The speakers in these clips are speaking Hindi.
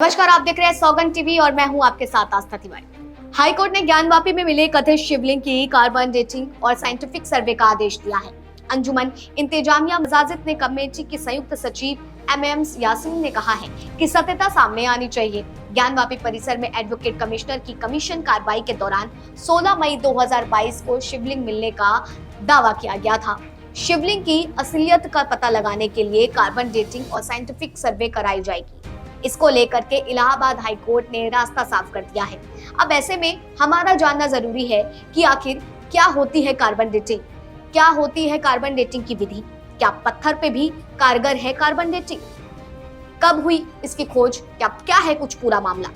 नमस्कार, आप देख रहे हैं सौगंध टीवी और मैं हूं आपके साथ आस्था तिवारी। हाईकोर्ट ने ज्ञानवापी में मिले कथित शिवलिंग की कार्बन डेटिंग और साइंटिफिक सर्वे का आदेश दिया है। अंजुमन इंतजामिया मजाजिद ने कमेटी की संयुक्त सचिव MM यासीन ने कहा है कि सत्यता सामने आनी चाहिए। ज्ञानवापी परिसर में एडवोकेट कमिश्नर की कमीशन कार्रवाई के दौरान 16 मई 2022 को शिवलिंग मिलने का दावा किया गया था। शिवलिंग की असलियत का पता लगाने के लिए कार्बन डेटिंग और साइंटिफिक सर्वे कराई जाएगी। इसको लेकर के इलाहाबाद हाई कोर्ट ने रास्ता साफ कर दिया है। अब ऐसे में हमारा जानना जरूरी है कि आखिर क्या होती है कार्बन डेटिंग, क्या होती है कार्बन डेटिंग की विधि, क्या पत्थर पे भी कारगर है कार्बन डेटिंग, कब हुई इसकी खोज, क्या है कुछ पूरा मामला।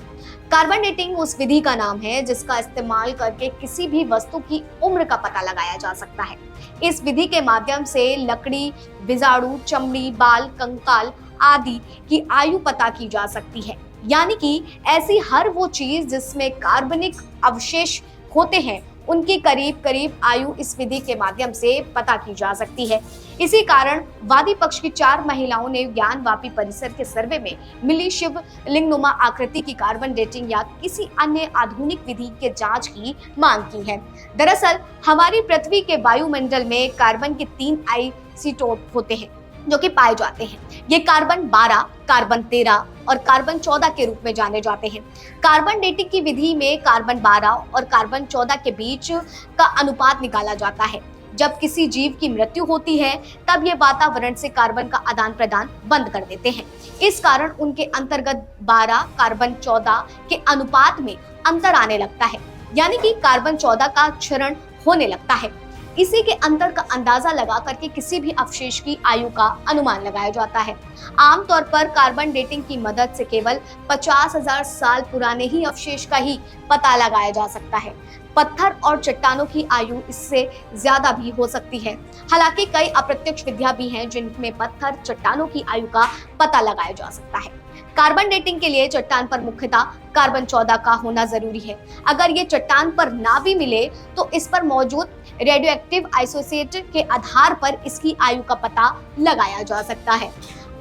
कार्बन डेटिंग उस विधि का नाम है जिसका इस्तेमाल करके किसी भी वस्तु की उम्र का पता लगाया जा सकता है। इस विधि के माध्यम से लकड़ी, विजाणु, चमड़ी, बाल, कंकाल आदि की आयु पता की जा सकती है। यानी कि ऐसी हर वो चीज जिसमें कार्बनिक अवशेष होते हैं उनकी करीब करीब आयु इस विधि के माध्यम से पता की जा सकती है। इसी कारण वादी पक्ष की 4 महिलाओं ने ज्ञानवापी परिसर के सर्वे में मिली शिवलिंगनुमा आकृति की कार्बन डेटिंग या किसी अन्य आधुनिक विधि के जांच की मांग की है। दरअसल हमारी पृथ्वी के वायुमंडल में कार्बन के 3 आइसोटोप होते हैं जो कि पाए जाते हैं। ये कार्बन 12, कार्बन 13 और कार्बन 14 के रूप में जाने जाते हैं। कार्बन डेटिंग की विधि में कार्बन 12 और कार्बन 14 के बीच का अनुपात निकाला जाता है। जब किसी जीव की मृत्यु होती है तब ये वातावरण से कार्बन का आदान प्रदान बंद कर देते हैं। इस कारण उनके अंतर्गत 12 कार्बन 14 के अनुपात में अंतर आने लगता है, यानी कि कार्बन 14 का क्षरण होने लगता है। इसी के अंतर का अंदाजा लगा करके किसी भी अवशेष की आयु का अनुमान लगाया जाता है। आमतौर पर कार्बन डेटिंग की मदद से केवल 50,000 साल पुराने ही अवशेष का ही पता लगाया जा सकता है। पत्थर और चट्टानों की आयु इससे ज्यादा भी हो सकती है। हालांकि कई अप्रत्यक्ष विधियां भी हैं जिनमें पत्थर, चट्टानों की आयु का पता लगाया जा सकता है। कार्बन डेटिंग के लिए चट्टान पर मुख्यतः कार्बन 14 का होना जरूरी है। अगर ये चट्टान पर ना भी मिले तो इस पर मौजूद रेडियोएक्टिव आइसोटोप के आधार पर इसकी आयु का पता लगाया जा सकता है।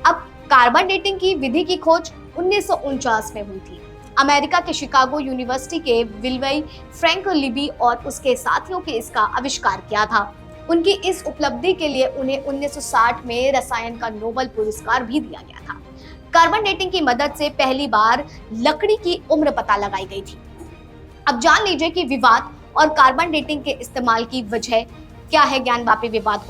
अब कार्बन डेटिंग की विधि की खोज 1949 में हुई थी। अमेरिका के शिकागो यूनिवर्सिटी के विल्वई फ्रैंक लिबी और उसके साथियों के इसका आविष्कार किया था। उनकी इस उपलब्धि के लिए उन्हें 1960 में रसायन का नोबेल पुरस्कार भी दिया गया था। कार्बन डेटिंग की मदद से पहली बार लकड़ी की उम्र पता लगाई गई थी। अब जान लीजिए कि विवाद और कार्बन डेटिंग के इस्तेमाल की वजह क्या है। ज्ञानवापी विवाद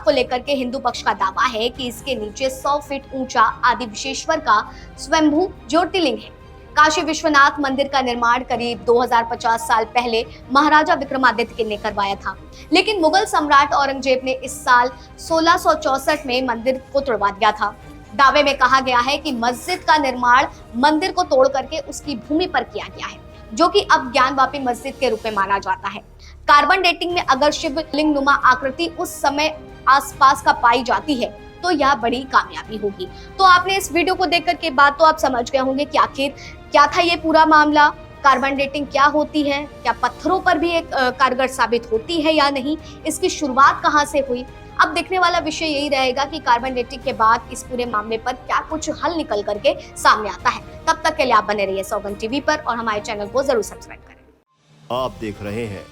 को लेकर के हिंदू पक्ष का दावा है कि इसके नीचे 100 फीट ऊंचा आदि विश्वेश्वर का स्वयंभू ज्योतिर्लिंग है। काशी विश्वनाथ मंदिर का निर्माण करीब 2050 साल पहले महाराजा विक्रमादित्य ने करवाया था, लेकिन मुगल सम्राट औरंगजेब ने इस साल 1664 में मंदिर को तोड़वा दिया था। दावे में कहा गया है कि मस्जिद का निर्माण मंदिर को तोड़ करके उसकी भूमि पर किया गया है, जो कि अब ज्ञानवापी मस्जिद के रूप में माना जाता है। कार्बन डेटिंग में अगर शिवलिंग नुमा आकृति उस समय आसपास का पाई जाती है तो यह बड़ी कामयाबी होगी। तो आपने इस वीडियो को देखकर के बाद तो आप समझ गए होंगे कि आखिर क्या था ये पूरा मामला, कार्बन डेटिंग क्या होती है, क्या पत्थरों पर भी एक कारगर साबित होती है या नहीं, इसकी शुरुआत कहाँ से हुई। अब देखने वाला विषय यही रहेगा कि कार्बन डेटिंग के बाद इस पूरे मामले पर क्या कुछ हल निकल करके सामने आता है। तब तक के लिए आप बने रहिए सौगंध टीवी पर और हमारे चैनल को जरूर सब्सक्राइब करें। आप देख रहे हैं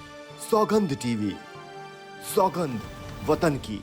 सौगंध टीवी, सौगंध वतन की।